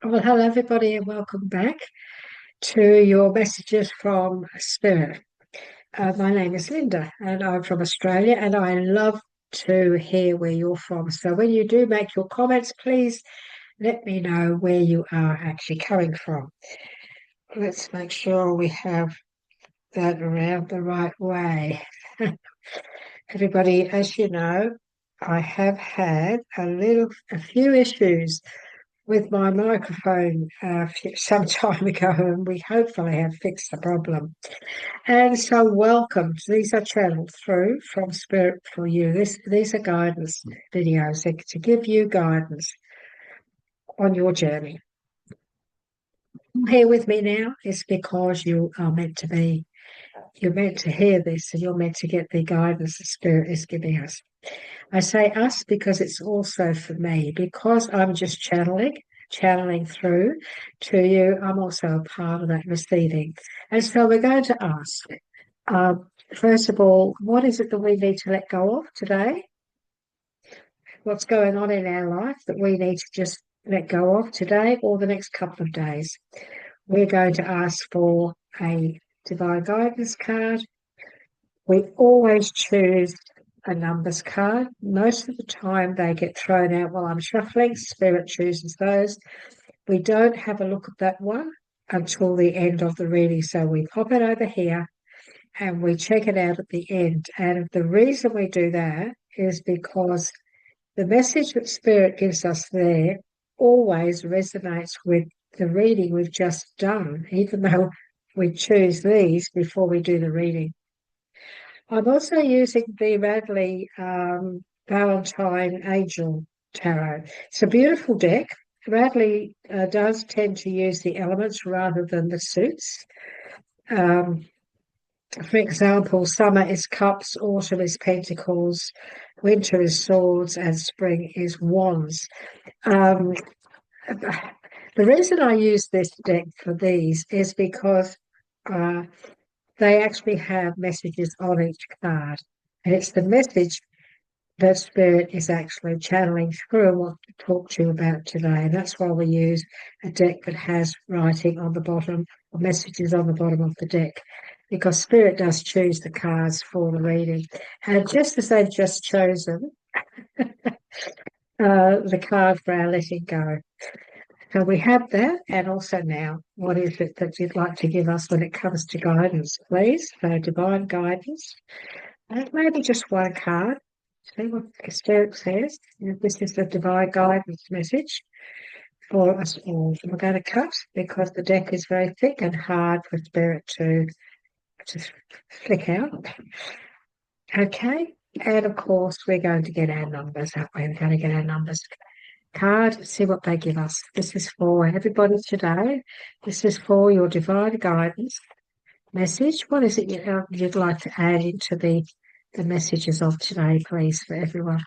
Well, hello, everybody, and welcome back to your messages from Spirit. My name is Linda, and I'm from Australia, and I love to hear where you're from. So when you do make your comments, please let me know where you are actually coming from. Let's make sure we have that around the right way. Everybody, as you know, I have had a few issues with my microphone some time ago, and we hopefully have fixed the problem. And so, welcome. These are channeled through from Spirit for You. These are guidance videos to give you guidance on your journey. Here with me now is because you are meant to be. You're meant to hear this, and you're meant to get the guidance the Spirit is giving us. I say us because it's also for me, because I'm just channeling through to you. I'm also a part of that receiving. And so we're going to ask, first of all, what is it that we need to let go of today? What's going on in our life that we need to just let go of today or the next couple of days? We're going to ask for a divine guidance card. We always choose a numbers card. Most of the time they get thrown out while I'm shuffling. Spirit chooses those. We don't have a look at that one until the end of the reading. So we pop it over here and we check it out at the end. And the reason we do that is because the message that Spirit gives us there always resonates with the reading we've just done, even though we choose these before we do the reading. I'm also using the Radley Valentine Angel Tarot. It's a beautiful deck. Radley does tend to use the elements rather than the suits. For example, summer is cups, autumn is pentacles, winter is swords, and spring is wands. Um, the reason I use this deck for these is because they actually have messages on each card. And it's the message that Spirit is actually channeling through and want to talk to you about today. And that's why we use a deck that has writing on the bottom, or messages on the bottom of the deck, because Spirit does choose the cards for the reading. And just as they've just chosen the card for our letting go. So we have that, and also now, what is it that you'd like to give us when it comes to guidance, please? So divine guidance. And maybe just one card. See what the Spirit says. This is the divine guidance message for us all. So we're going to cut because the deck is very thick and hard for Spirit to flick out. Okay. And of course, we're going to get our numbers, aren't we? We're going to get our numbers card, see what they give us. This is for everybody today. This is for your divine guidance message. What is it you'd like to add into the messages of today, please, for everyone?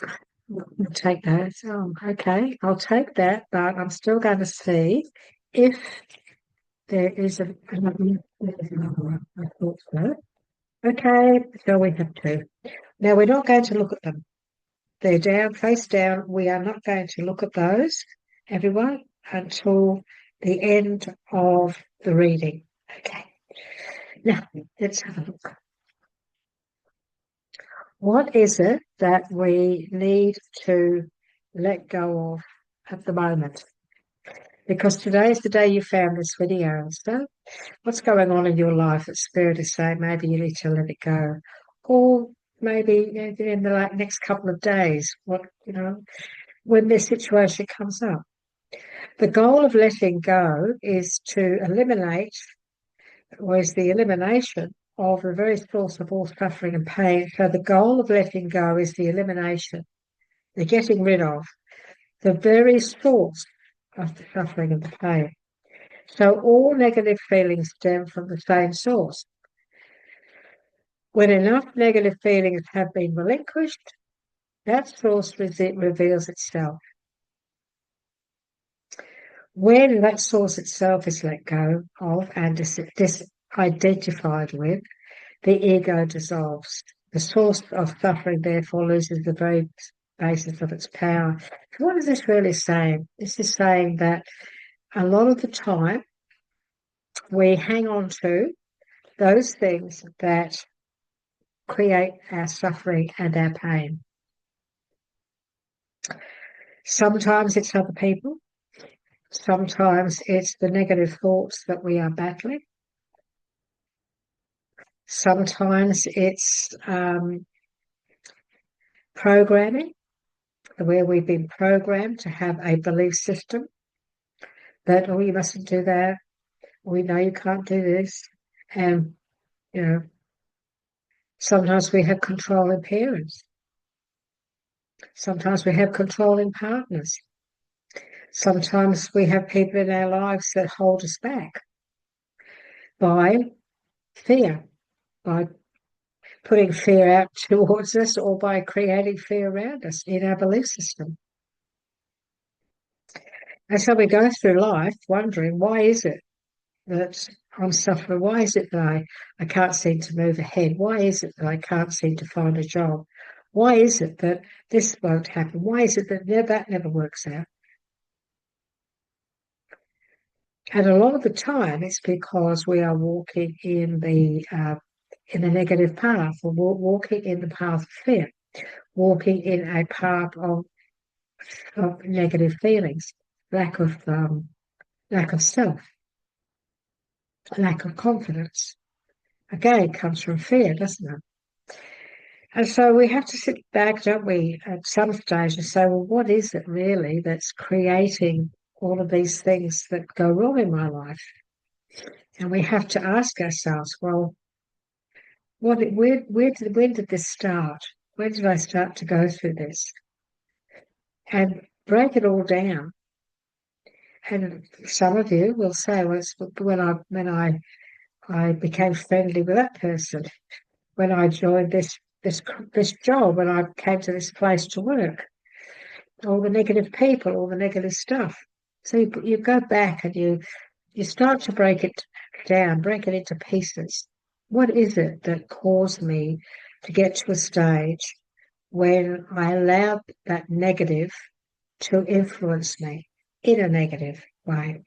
I'll take that. Oh, okay, I'll take that, but I'm still going to see if there is another one. I thought so. Okay, so we have two. Now, we're not going to look at them. They're down, face down. We are not going to look at those, everyone, until the end of the reading. Okay. Now, let's have a look. What is it that we need to let go of at the moment? Because today is the day you found this video. So what's going on in your life that Spirit is saying maybe you need to let it go? Or maybe in the next couple of days, when this situation comes up. The goal of letting go is to eliminate, or is the elimination of the very source of all suffering and pain. So the goal of letting go is the elimination, the getting rid of the very source of the suffering and the pain. So all negative feelings stem from the same source. When enough negative feelings have been relinquished, that source reveals itself. When that source itself is let go of and disidentified with, the ego dissolves. The source of suffering therefore loses the very basis of its power. So what is this really saying? This is saying that a lot of the time we hang on to those things that create our suffering and our pain. Sometimes it's other people. Sometimes it's the negative thoughts that we are battling. Sometimes it's programming, where we've been programmed to have a belief system that, oh, you mustn't do that. We know you can't do this. And, you know, sometimes we have controlling parents. Sometimes we have controlling partners. Sometimes we have people in our lives that hold us back by fear, by putting fear out towards us, or by creating fear around us in our belief system. And so we go through life wondering, why is it that I'm suffering? Why is it that I can't seem to move ahead? Why is it that I can't seem to find a job? Why is it that this won't happen? Why is it that that never works out? And a lot of the time, it's because we are walking in the negative path, or walking in the path of fear, walking in a path of negative feelings, lack of self, lack of confidence. Again, it comes from fear, doesn't it? And so we have to sit back, don't we, at some stage and say, well, what is it really that's creating all of these things that go wrong in my life? And we have to ask ourselves, well, when did this start? When did I start to go through this? And break it all down. And some of you will say, well, it's when I became friendly with that person, when I joined this job, when I came to this place to work, all the negative people, all the negative stuff. So you go back and you start to break it down, break it into pieces. What is it that caused me to get to a stage when I allowed that negative to influence me in a negative way?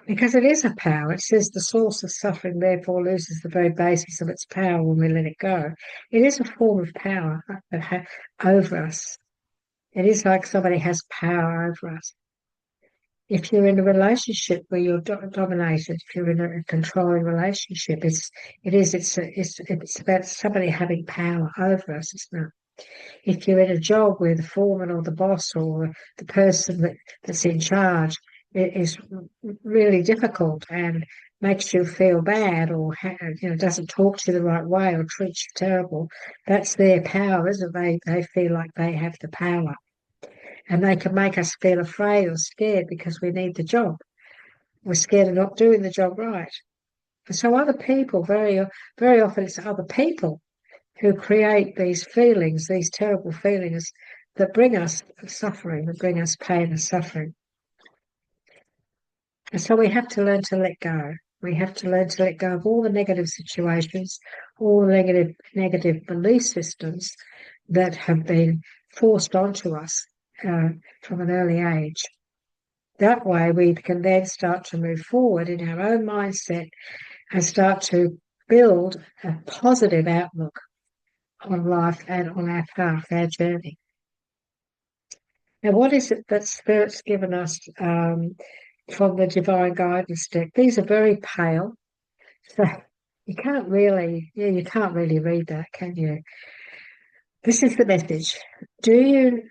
Because it is a power. It says the source of suffering therefore loses the very basis of its power when we let it go. It is a form of power over us. It is like somebody has power over us. If you're in a relationship where you're dominated, if you're in a controlling relationship, it's about somebody having power over us, isn't it? If you're in a job where the foreman or the boss or the person that's in charge, it is really difficult and makes you feel bad, or doesn't talk to you the right way or treats you terrible, that's their power, isn't it? They feel like they have the power. And they can make us feel afraid or scared because we need the job. We're scared of not doing the job right. And so other people, very, very often it's other people who create these feelings, these terrible feelings that bring us suffering, that bring us pain and suffering. And so we have to learn to let go. We have to learn to let go of all the negative situations, all the negative belief systems that have been forced onto us from an early age. That way we can then start to move forward in our own mindset and start to build a positive outlook on life and on our path, our journey. Now, what is it that Spirit's given us from the Divine Guidance deck? These are very pale, so you can't really read that, can you? This is the message. Do you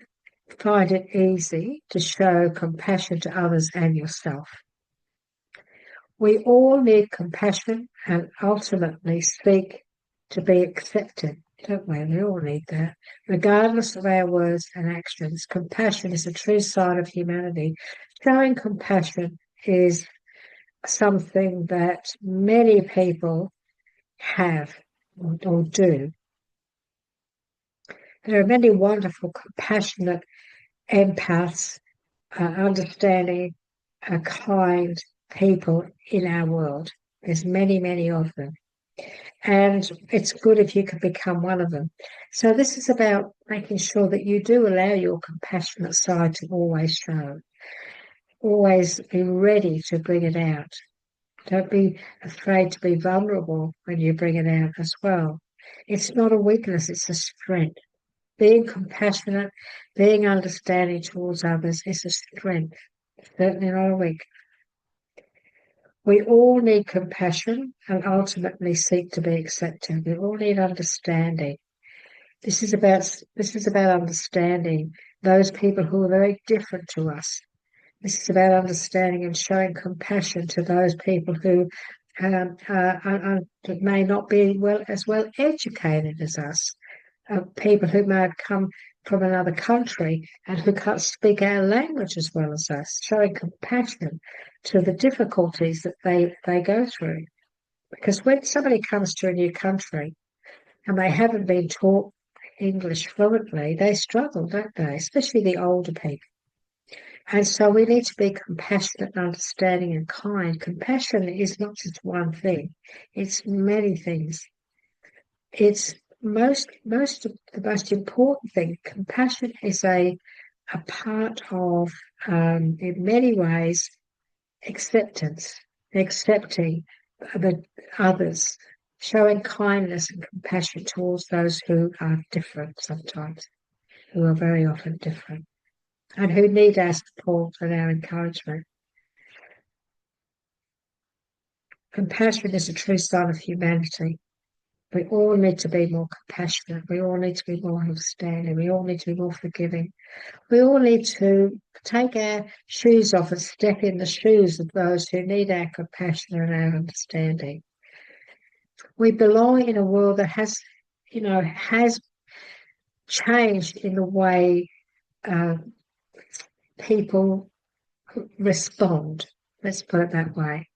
find it easy to show compassion to others and yourself? We all need compassion and ultimately seek to be accepted, don't we? We all need that. Regardless of our words and actions, compassion is a true sign of humanity. Showing compassion is something that many people have or do. There are many wonderful, compassionate empaths, understanding, kind people in our world. There's many, many of them. And it's good if you can become one of them. So this is about making sure that you do allow your compassionate side to always show. Always be ready to bring it out. Don't be afraid to be vulnerable when you bring it out as well. It's not a weakness, it's a strength. Being compassionate, being understanding towards others is a strength, certainly not a weakness. We all need compassion and ultimately seek to be accepted. We all need understanding. This is about understanding those people who are very different to us. This is about understanding and showing compassion to those people who may not be as well educated as us, people who may have come from another country and who can't speak our language as well as us, showing compassion to the difficulties that they go through. Because when somebody comes to a new country and they haven't been taught English fluently, they struggle, don't they? Especially the older people. And so we need to be compassionate and understanding and kind. Compassion is not just one thing, it's many things. It's the most important thing. Compassion is a part of, in many ways, acceptance, accepting the others, showing kindness and compassion towards those who are different sometimes, who are very often different, and who need our support and our encouragement. Compassion is a true sign of humanity. We all need to be more compassionate. We all need to be more understanding. We all need to be more forgiving. We all need to take our shoes off and step in the shoes of those who need our compassion and our understanding. We belong in a world that has changed in the way uh, people respond. Let's put it that way.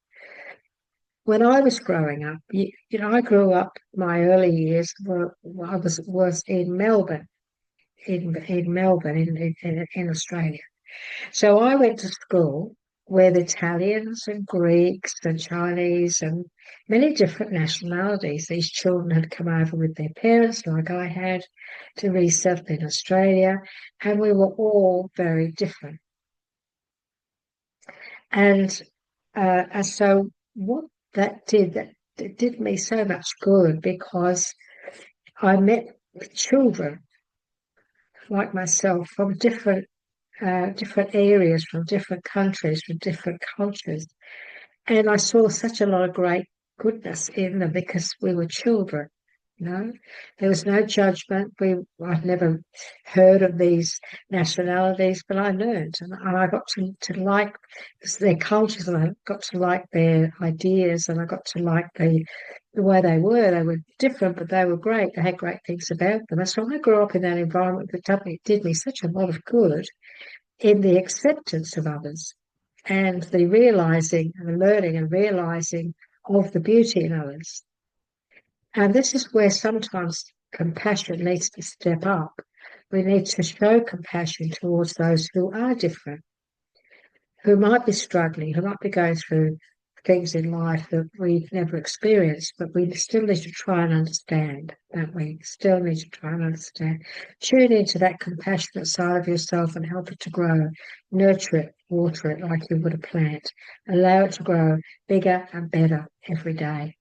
When I was growing up, I grew up. My early years I was in Melbourne, in Australia. So I went to school with Italians and Greeks and Chinese and many different nationalities. These children had come over with their parents, like I had, to resettle in Australia, and we were all very different. And so what that did me so much good because I met children like myself from different areas, from different countries, from different cultures. And I saw such a lot of great goodness in them because we were children. There was no judgment. I'd never heard of these nationalities, but I learned, and I got to like their cultures, and I got to like their ideas, and I got to like the way they were. They were different, but they were great. They had great things about them. And so I grew up in that environment that did me such a lot of good in the acceptance of others and the realizing and the learning and realizing of the beauty in others. And this is where sometimes compassion needs to step up. We need to show compassion towards those who are different, who might be struggling, who might be going through things in life that we've never experienced, but we still need to try and understand, don't we? Still need to try and understand. Tune into that compassionate side of yourself and help it to grow. Nurture it, water it like you would a plant. Allow it to grow bigger and better every day.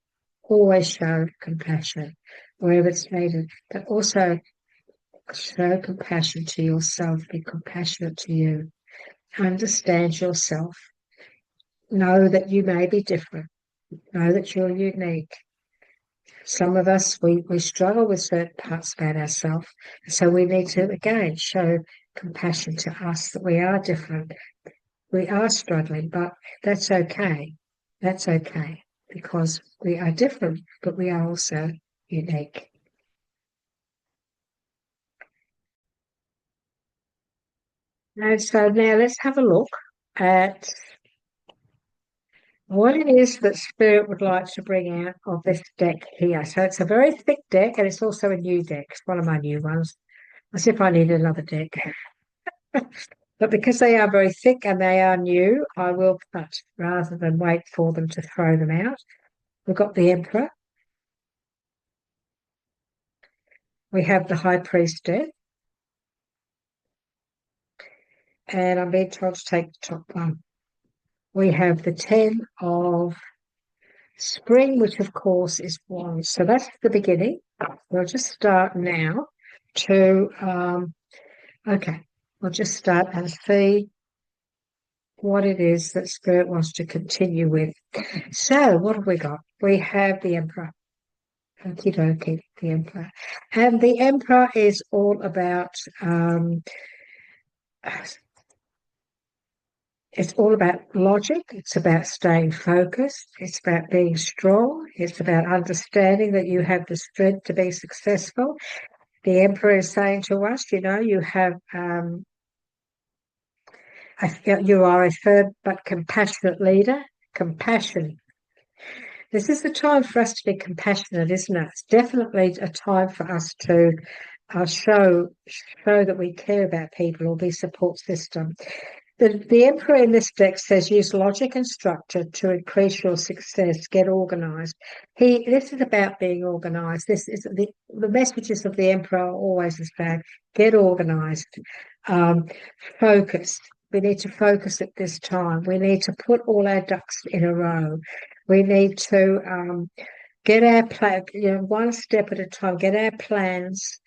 Always show compassion wherever it's needed, but also show compassion to yourself. Be compassionate to you. Understand yourself. Know that you may be different. Know that you're unique. Some of us, we struggle with certain parts about ourselves. So we need to, again, show compassion to us that we are different. We are struggling, but that's okay. That's okay because we are different, but we are also unique. And so now let's have a look at what it is that Spirit would like to bring out of this deck here. So it's a very thick deck and it's also a new deck. It's one of my new ones. As if I need another deck. But because they are very thick and they are new, I will cut rather than wait for them to throw them out. We've got the Emperor, We have the High Priestess, and I'm being told to take the top one. We have the 10 of Spring, which of course is Wands. So that's the beginning. We'll just start now to, okay, we'll just start and see what it is that Spirit wants to continue with. So what have we got? We have the Emperor. Okie dokie, the Emperor. And the Emperor is all about it's all about logic. It's about staying focused. It's about being strong. It's about understanding that you have the strength to be successful. The Emperor is saying to us, you know, you have you are a firm but compassionate leader. Compassion. This is the time for us to be compassionate, isn't it? It's definitely a time for us to show that we care about people or be support system. The Emperor in this deck says use logic and structure to increase your success. Get organised. This is about being organised. This is the messages of the Emperor are always about get organised, focused. We need to focus at this time. We need to put all our ducks in a row. We need to get our plan, one step at a time. Get our plans.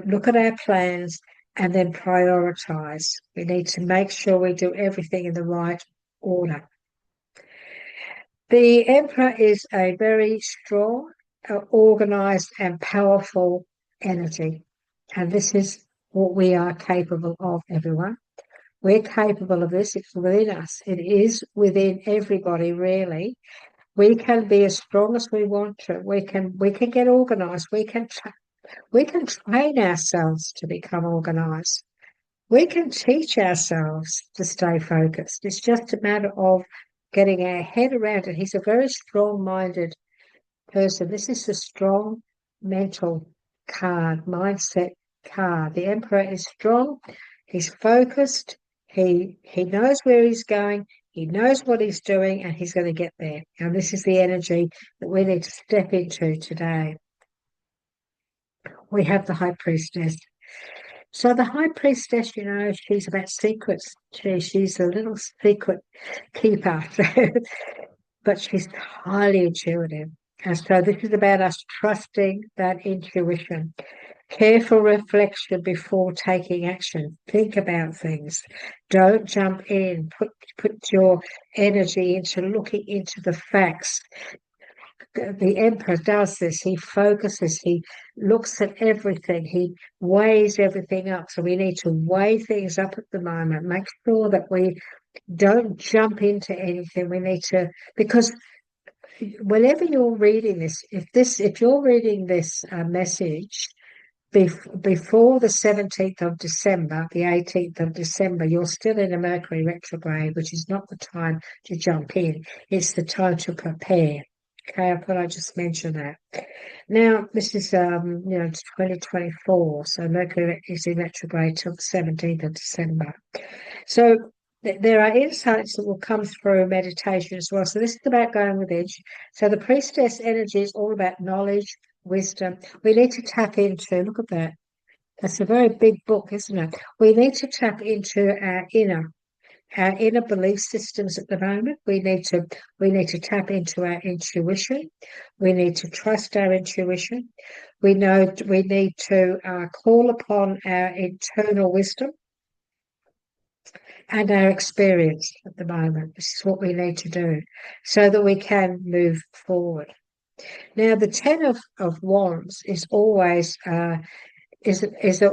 Look at our plans and then prioritize. We need to make sure we do everything in the right order. The Emperor is a very strong, organized, and powerful energy. And this is what we are capable of, everyone. We're capable of this. It's within us. It is within everybody, really. We can be as strong as we want to. We can get organized. We can train ourselves to become organized. We can teach ourselves to stay focused. It's just a matter of getting our head around it. He's a very strong-minded person. This is a strong mental card, mindset card. The Emperor is strong. He's focused. He knows where he's going. He knows what he's doing, and he's going to get there. And this is the energy that we need to step into today. We have the High Priestess. So the High Priestess, you know, she's about secrets. She's a little secret keeper, but she's highly intuitive. And so this is about us trusting that intuition. Careful reflection before taking action. Think about things. Don't jump in. Put your energy into looking into the facts. The Emperor does this. He focuses. He looks at everything. He weighs everything up. So we need to weigh things up at the moment. Make sure that we don't jump into anything. We need to, because whenever you're reading this, if you're reading this message before the 17th of December, the 18th of December, you're still in a Mercury retrograde, which is not the time to jump in. It's the time to prepare. Okay, I thought I'd just mention that. Now, this is, 2024, so Mercury is in retrograde till the 17th of December. So there are insights that will come through meditation as well. So this is about going with edge. So the priestess energy is all about knowledge, wisdom. We need to tap into, look at that. That's a very big book, isn't it? We need to tap into our inner belief systems at the moment. We need to tap into our intuition. We need to trust our intuition. We need to call upon our internal wisdom and our experience at the moment. This is what we need to do so that we can move forward. Now, the 10 of Wands is always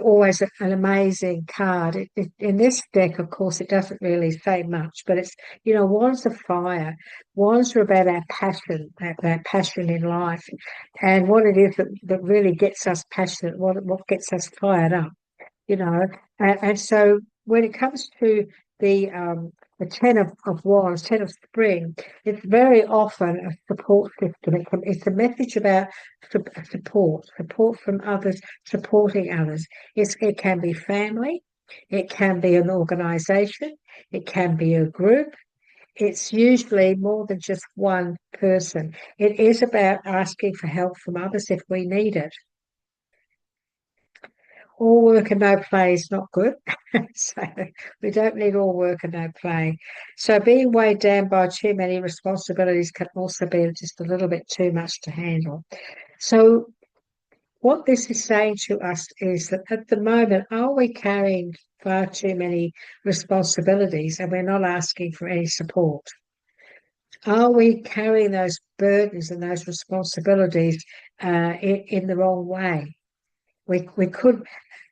always an amazing card. In this deck, of course, it doesn't really say much, but it's, wands are fire. Wands are about our passion, our passion in life, and what it is that really gets us passionate, what gets us fired up, and so when it comes to the 10 of Wands, 10 of Spring, it's very often a support system. It's a message about support from others, supporting others. It can be family, it can be an organisation, it can be a group. It's usually more than just one person. It is about asking for help from others if we need it. all work and no play is not good. So we don't need all work and no play. So being weighed down by too many responsibilities can also be just a little bit too much to handle. So what this is saying to us is that at the moment, are we carrying far too many responsibilities and we're not asking for any support? Are we carrying those burdens and those responsibilities in the wrong way? We could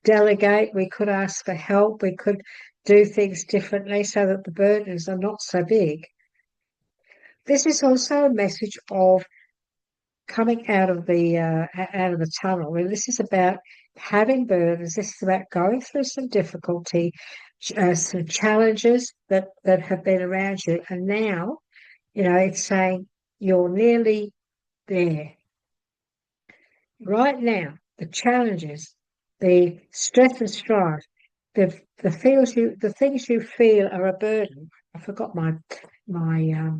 delegate, we could ask for help, we could do things differently so that the burdens are not so big. This is also a message of coming out of the tunnel. And this is about having burdens. This is about going through some difficulty, some challenges that have been around you, and now, it's saying you're nearly there. Right now, the challenges, the stress and strife, the things you feel are a burden. I forgot my my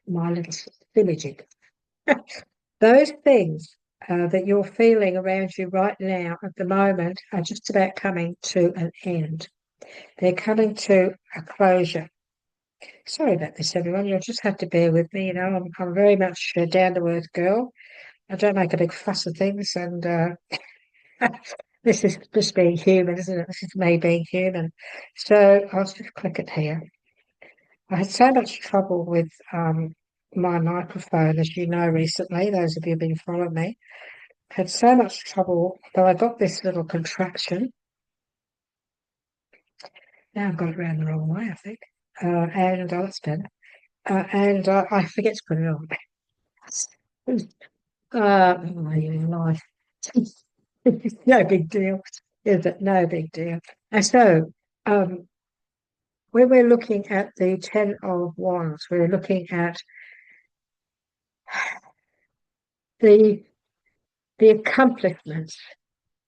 little imaging. Those things that you're feeling around you right now at the moment are just about coming to an end. They're coming to a closure. Sorry about this, everyone. You'll just have to bear with me. I'm very much a down to earth girl. I don't make a big fuss of things, and this is just being human, isn't it? This is me being human. So I'll just click it here. I had so much trouble with my microphone, as you know, recently. Those of you who've been following me had so much trouble, but I got this little contraption. Now I've got it around the wrong way, I think. And that's better. And I forget to put it on. Life. No big deal, is it? No big deal. And so, when we're looking at the Ten of Wands, we're looking at the accomplishments.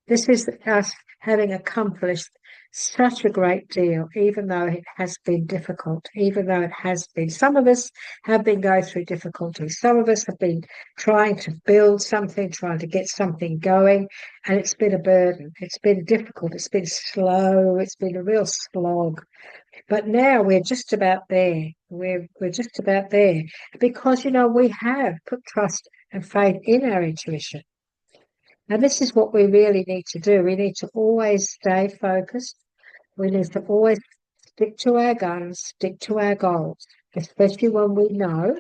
This is us having accomplished such a great deal, even though it has been difficult, even though it has been. Some of us have been going through difficulties. Some of us have been trying to build something, trying to get something going, and it's been a burden. It's been difficult. It's been slow. It's been a real slog. But now we're just about there. We're just about there because we have put trust and faith in our intuition. And this is what we really need to do. We need to always stay focused. We need to always stick to our guns, stick to our goals, especially when we know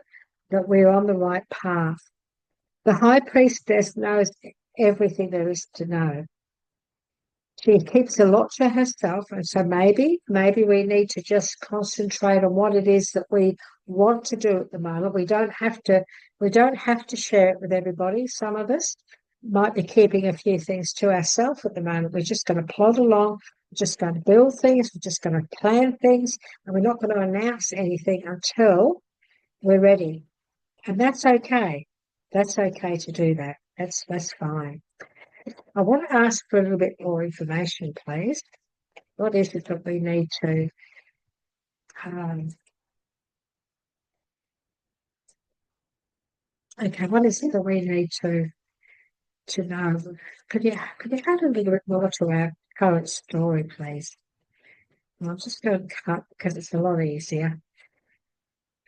that we're on the right path. The High Priestess knows everything there is to know. She keeps a lot to herself, and so maybe we need to just concentrate on what it is that we want to do at the moment. We don't have to share it with everybody. Some of us might be keeping a few things to ourselves at the moment. We're just going to plod along, we're just going to build things, we're just going to plan things, and we're not going to announce anything until we're ready. And that's okay. That's okay to do that. That's fine. I want to ask for a little bit more information, please. What is it that we need to okay, what is it that we need to know? Could you add a little bit more to our current story, please? I'll just go and cut because it's a lot easier.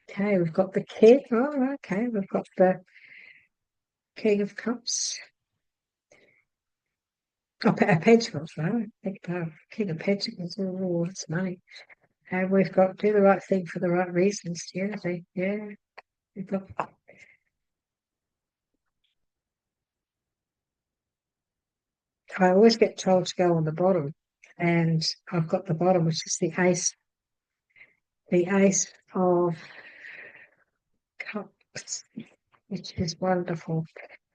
Okay, we've got the king. Oh, okay, we've got the King of Cups. Oh, Pentacles, right? King of Pentacles. Oh, that's money. And we've got do the right thing for the right reasons. Yeah, yeah. We've got. I always get told to go on the bottom, and I've got the bottom, which is the Ace of Cups, which is wonderful.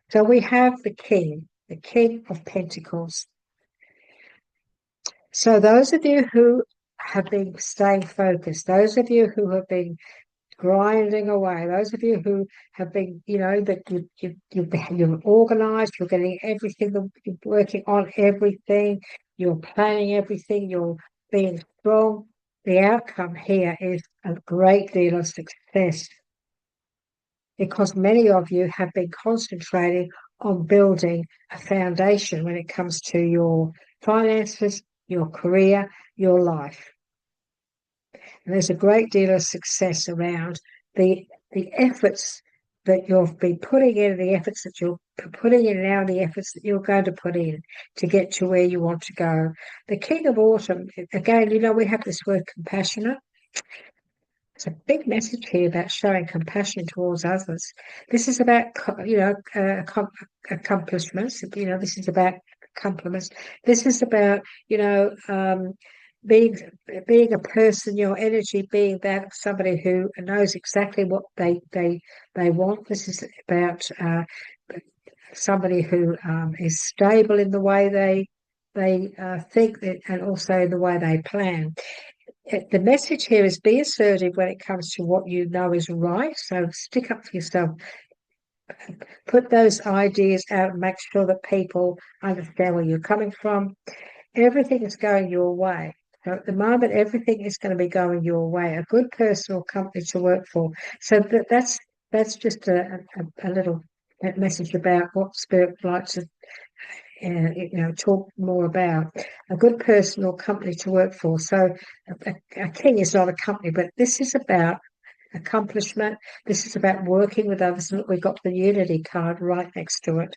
So we have the King of Pentacles. So those of you who have been staying focused, those of you who have been grinding away, those of you who have been, that you're organized, you're getting everything, you're working on everything, you're planning everything, you're being strong. The outcome here is a great deal of success because many of you have been concentrating on building a foundation when it comes to your finances, your career, your life. And there's a great deal of success around the efforts that you've been putting in, the efforts that you're putting in now, the efforts that you're going to put in to get to where you want to go. The King of Autumn, again, we have this word compassionate. It's a big message here about showing compassion towards others. This is about, accomplishments. This is about compliments. This is about, being a person, your energy being that of somebody who knows exactly what they want. This is about somebody who is stable in the way they think and also the way they plan. The message here is be assertive when it comes to what you know is right. So stick up for yourself. Put those ideas out and make sure that people understand where you're coming from. Everything is going your way. So at the moment, everything is going to be going your way. A good personal company to work for. So that's just a little message about what Spirit would like to talk more about. A good personal company to work for. So a king is not a company, but this is about accomplishment. This is about working with others. Look, we've got the unity card right next to it.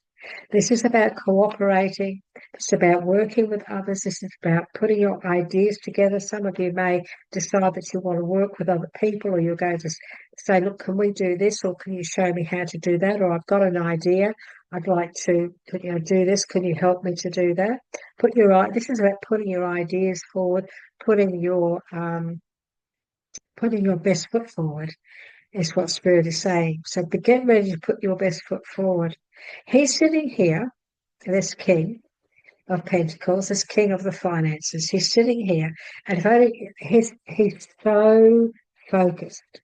This is about cooperating. It's about working with others. This is about putting your ideas together. Some of you may decide that you want to work with other people, or you're going to say, look, can we do this? Or can you show me how to do that? Or I've got an idea. I'd like to do this. Can you help me to do that? This is about putting your ideas forward, putting your best foot forward is what Spirit is saying. So get ready to put your best foot forward. He's sitting here, this King of Pentacles, this King of the finances. He's sitting here, and he's so focused,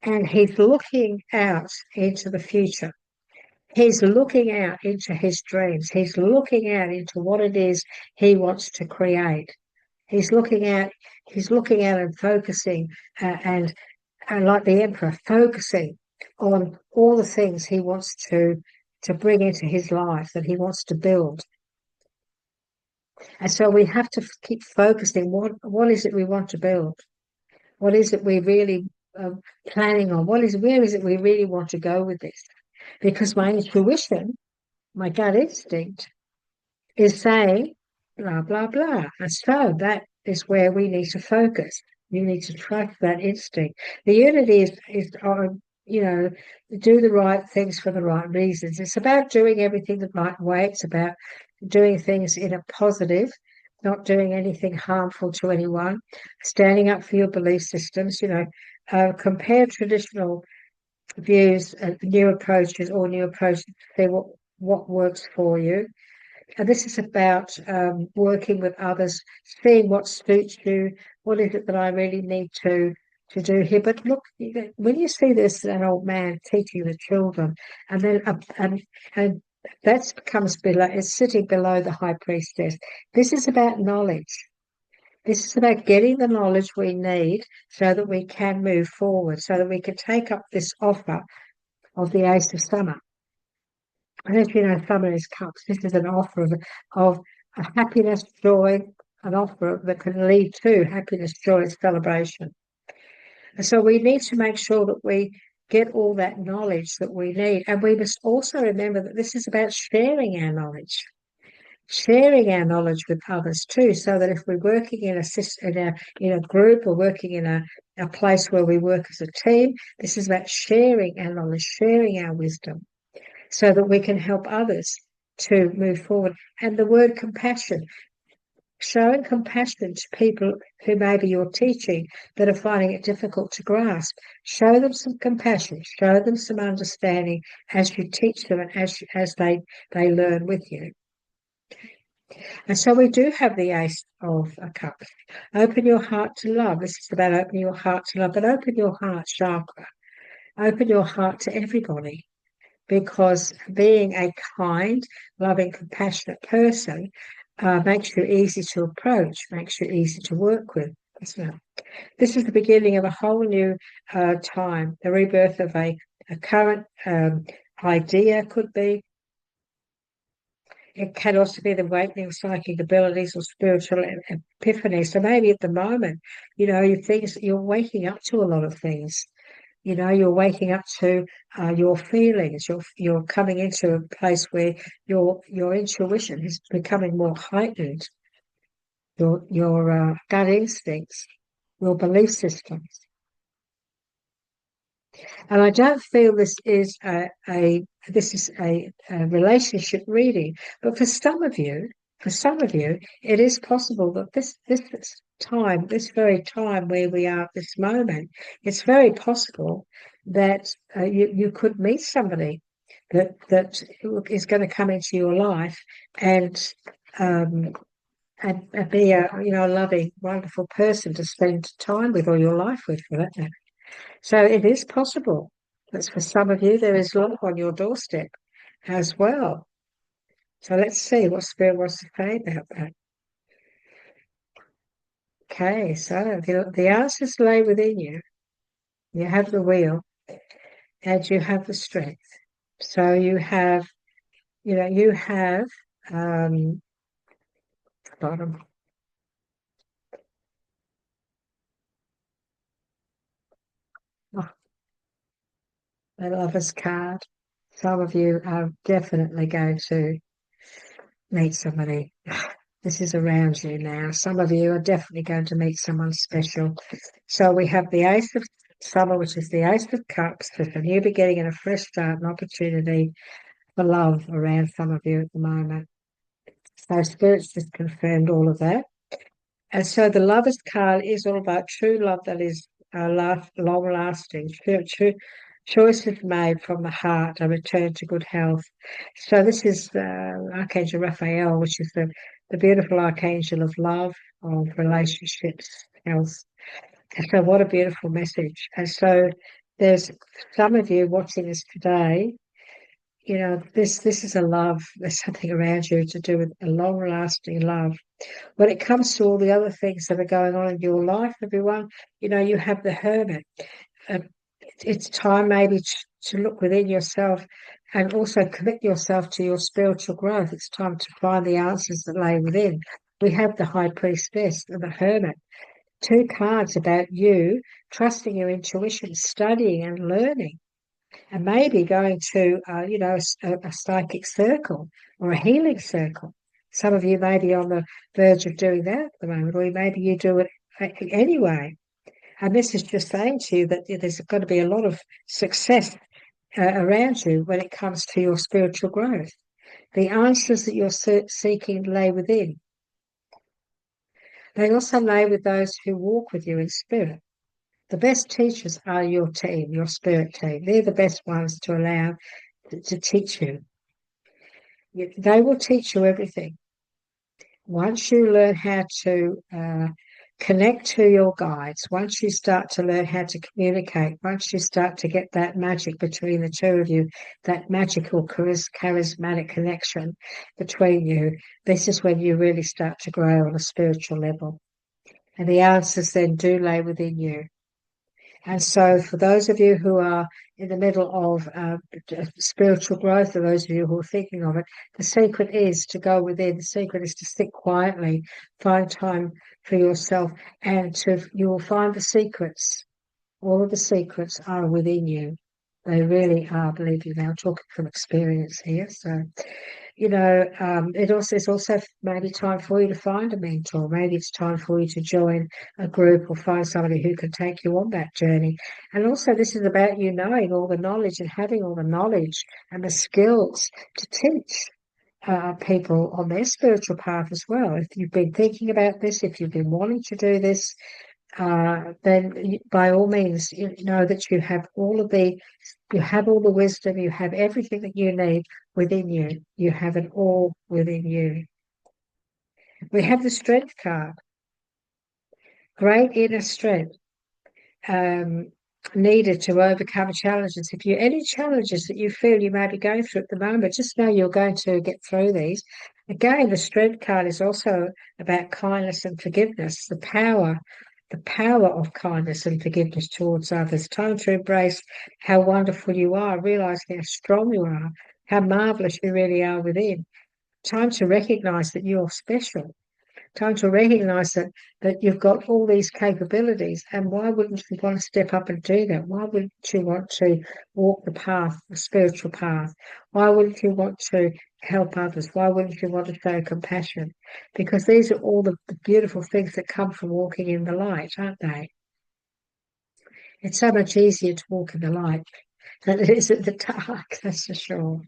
and he's looking out into the future. He's looking out into his dreams. He's looking out into what it is he wants to create. He's looking out and focusing, and like the Emperor, focusing on all the things he wants to bring into his life, that he wants to build. And so we have to keep focusing. What is it we want to build? What is it we really planning on? Where is it we really want to go with this? Because my intuition, my gut instinct, is saying blah blah blah. And so that is where we need to focus. You need to trust that instinct. The unity is on, do the right things for the right reasons. It's about doing everything the right way. It's about doing things in a positive, not doing anything harmful to anyone, standing up for your belief systems. Compare traditional views, new approaches, to see what works for you. And this is about working with others, seeing what suits you. What is it that I really need to do here? But look, when you see this, an old man teaching the children, and then and that comes below, it's sitting below the high priestess. This is about knowledge. This is about getting the knowledge we need so that we can move forward, so that we can take up this offer of the Ace of Summer. And as you know, summer is cups. This is an offer of a happiness, joy, an offer that can lead to happiness, joy, and celebration. And so we need to make sure that we get all that knowledge that we need. And we must also remember that this is about sharing our knowledge with others too, so that if we're working in a group, or working in a place where we work as a team, this is about sharing our knowledge, sharing our wisdom, so that we can help others to move forward. And the word compassion, showing compassion to people who maybe you're teaching that are finding it difficult to grasp. Show them some compassion, show them some understanding as you teach them and as they learn with you. And so we do have the Ace of Cups. Open your heart to love. This is about opening your heart to love, but open your heart chakra. Open your heart to everybody, because being a kind, loving, compassionate person makes you easy to approach, makes you easy to work with. This is the beginning of a whole new time, the rebirth of a current idea, could be It can also be the awakening of psychic abilities or spiritual epiphany. So maybe at the moment, you things you're waking up to a lot of things. You're waking up to your feelings. You're coming into a place where your intuition is becoming more heightened. Your gut instincts, your belief systems. And I don't feel this is a relationship reading, but for some of you, it is possible that this very time where we are at this moment, it's very possible that you could meet somebody that is going to come into your life and um, and be a loving, wonderful person to spend time with or your life with for that matter. So it is possible that for some of you there is love on your doorstep as well. So let's see what Spirit wants to say about that. Okay, so the answers lay within you. You have the will and you have the strength. So you have bottom. Oh, the Lover's card. Some of you are definitely going to meet somebody. This is around you now. Some of you are definitely going to meet someone special. So we have the Ace of Summer, which is the Ace of Cups, for a new beginning and a fresh start, an opportunity for love around some of you at the moment. So Spirit's just confirmed all of that. And so the Lover's card is all about true love that is long lasting, true choices made from the heart, a return to good health. So this is Archangel Raphael, which is the beautiful archangel of love, of relationships, health. And so what a beautiful message. And so there's some of you watching this today, this is a love, there's something around you to do with a long lasting love. When it comes to all the other things that are going on in your life, everyone, you have the Hermit. Uh, it's time maybe to look within yourself and also commit yourself to your spiritual growth. It's time to find the answers that lay within. We have the High Priestess and the Hermit. Two cards about you trusting your intuition, studying and learning, and maybe going to, a psychic circle or a healing circle. Some of you may be on the verge of doing that at the moment, or maybe you do it anyway. And this is just saying to you that there's got to be a lot of success around you when it comes to your spiritual growth. The answers that you're seeking lay within. They also lay with those who walk with you in spirit. The best teachers are your team, your spirit team. They're the best ones to allow to teach you. They will teach you everything. Once you learn how to connect to your guides, once you start to learn how to communicate, once you start to get that magic between the two of you, that magical charismatic connection between you, this is when you really start to grow on a spiritual level. And the answers then do lay within you. And so for those of you who are in the middle of spiritual growth, for those of you who are thinking of it, the secret is to go within. The secret is to sit quietly, find time for yourself, and you will find the secrets. All of the secrets are within you. They really are, believe me. I'm talking from experience here. So it's also maybe time for you to find a mentor. Maybe it's time for you to join a group or find somebody who can take you on that journey. And also, this is about you knowing all the knowledge and having all the knowledge and the skills to teach people on their spiritual path as well. If you've been thinking about this, if you've been wanting to do this, then by all means, know that you have all the wisdom, you have everything that you need within you. You have it all within you. We have the Strength card. Great inner strength needed to overcome challenges. If any challenges that you feel you may be going through at the moment, just know you're going to get through these. Again, the Strength card is also about kindness and forgiveness, the power of kindness and forgiveness towards others. Time to embrace how wonderful you are, realize how strong you are, how marvelous you really are within. Time to recognize that you're special. Time to recognize that you've got all these capabilities, and why wouldn't you want to step up and do that? Why wouldn't you want to walk the path, the spiritual path? Why wouldn't you want to help others? Why wouldn't you want to show compassion? Because these are all the beautiful things that come from walking in the light, aren't they? It's so much easier to walk in the light than it is in the dark, that's for sure.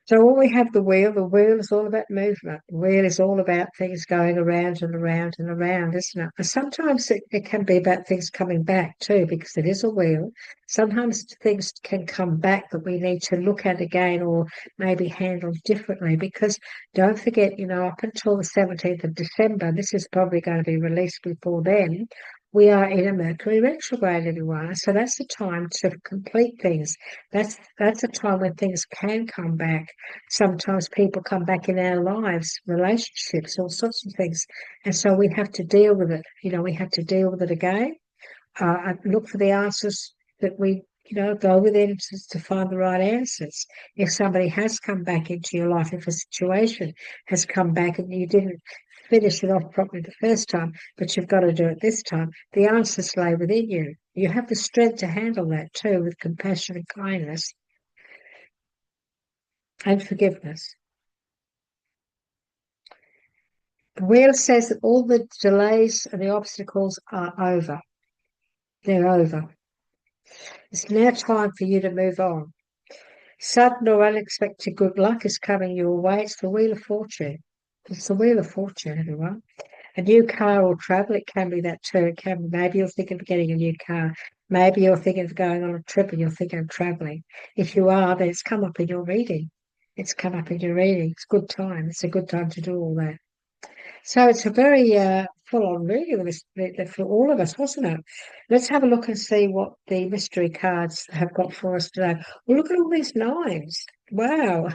So when we have the wheel is all about movement. The wheel is all about things going around and around and around, isn't it? But sometimes it can be about things coming back too, because it is a wheel. Sometimes things can come back that we need to look at again or maybe handle differently. Because don't forget, up until the 17th of December, this is probably going to be released before then. We are in a Mercury retrograde, everyone. So that's the time to complete things. That's a time when things can come back. Sometimes people come back in our lives, relationships, all sorts of things. And so we have to deal with it. We have to deal with it again. And look for the answers that we, go within to find the right answers. If somebody has come back into your life, if a situation has come back and you didn't finish it off properly the first time, but you've got to do it this time, the answers lay within you. You have the strength to handle that too, with compassion and kindness and forgiveness. The wheel says that all the delays and the obstacles are over. They're over. It's now time for you to move on. Sudden or unexpected good luck is coming your way. It's the Wheel of Fortune. It's the Wheel of Fortune, everyone. A new car or travel, it can be that too. It can be, maybe you're thinking of getting a new car. Maybe you're thinking of going on a trip and you're thinking of traveling. If you are, then it's come up in your reading. It's come up in your reading. It's a good time. It's a good time to do all that. So it's a very full-on reading for all of us, wasn't it? Let's have a look and see what the mystery cards have got for us today. Well, look at all these lines. Wow.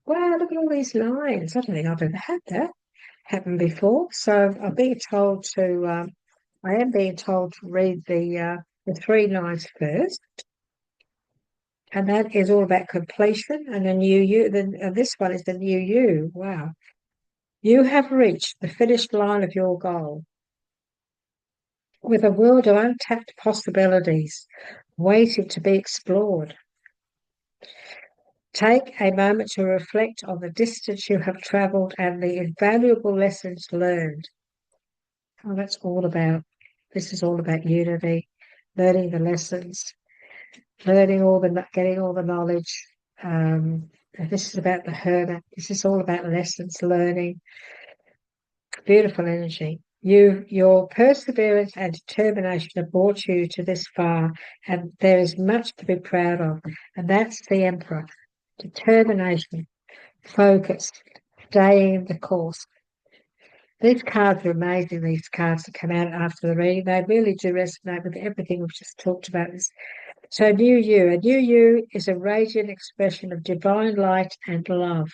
Wow, look at all these lines. I don't think I've ever had that happen before. So I'm being told I am being told to read the 3 lines first. And that is all about completion and a new you. Then this one is the new you. Wow. You have reached the finish line of your goal with a world of untapped possibilities waiting to be explored. Take a moment to reflect on the distance you have travelled and the invaluable lessons learned. Oh, that's all about. This is all about unity, learning the lessons, getting all the knowledge. This is about the hermit. This is all about lessons learning. Beautiful energy. Your perseverance and determination have brought you to this far, and there is much to be proud of. And that's the Emperor. Determination, focus, staying the course. These cards are amazing, these cards that come out after the reading. They really do resonate with everything we've just talked about. So new you. A new you is a radiant expression of divine light and love.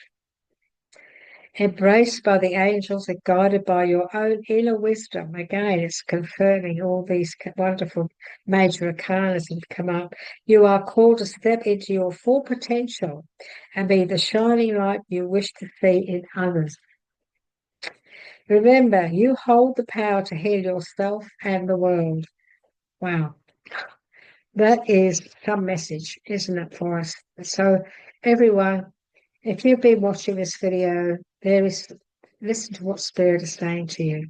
Embraced by the angels and guided by your own inner wisdom. Again, it's confirming all these wonderful major arcanas that come up. You are called to step into your full potential and be the shining light you wish to see in others. Remember, you hold the power to heal yourself and the world. Wow. That is some message, isn't it, for us? So, everyone, if you've been watching this video, listen to what Spirit is saying to you.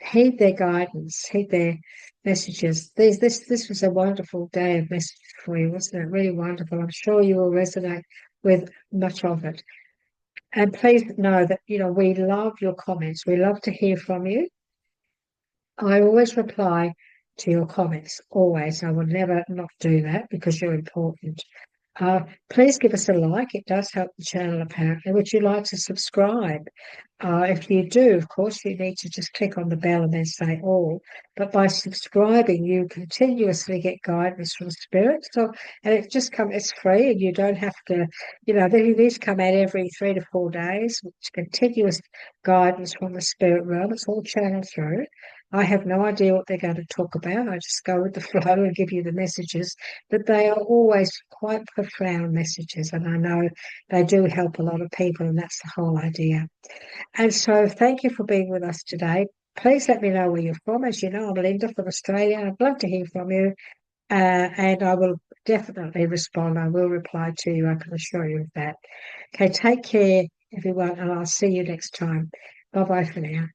Heed their guidance, heed their messages. This was a wonderful day of messages for you, wasn't it? Really wonderful. I'm sure you will resonate with much of it. And please know that, we love your comments. We love to hear from you. I always reply to your comments, always. I will never not do that because you're important. Please give us a like. It does help the channel, apparently. Would you like to subscribe? If you do, of course, you need to just click on the bell and then say all. But by subscribing, you continuously get guidance from Spirit. And it's free, and you don't have to, these come out every 3 to 4 days, which continuous guidance from the spirit realm. It's all channeled through. I have no idea what they're going to talk about. I just go with the flow and give you the messages, but they are always quite profound messages, and I know they do help a lot of people, and that's the whole idea. And so thank you for being with us today. Please let me know where you're from. As you know, I'm Linda from Australia. I'd love to hear from you, and I will definitely respond. I will reply to you. I can assure you of that. Okay, take care, everyone, and I'll see you next time. Bye bye for now.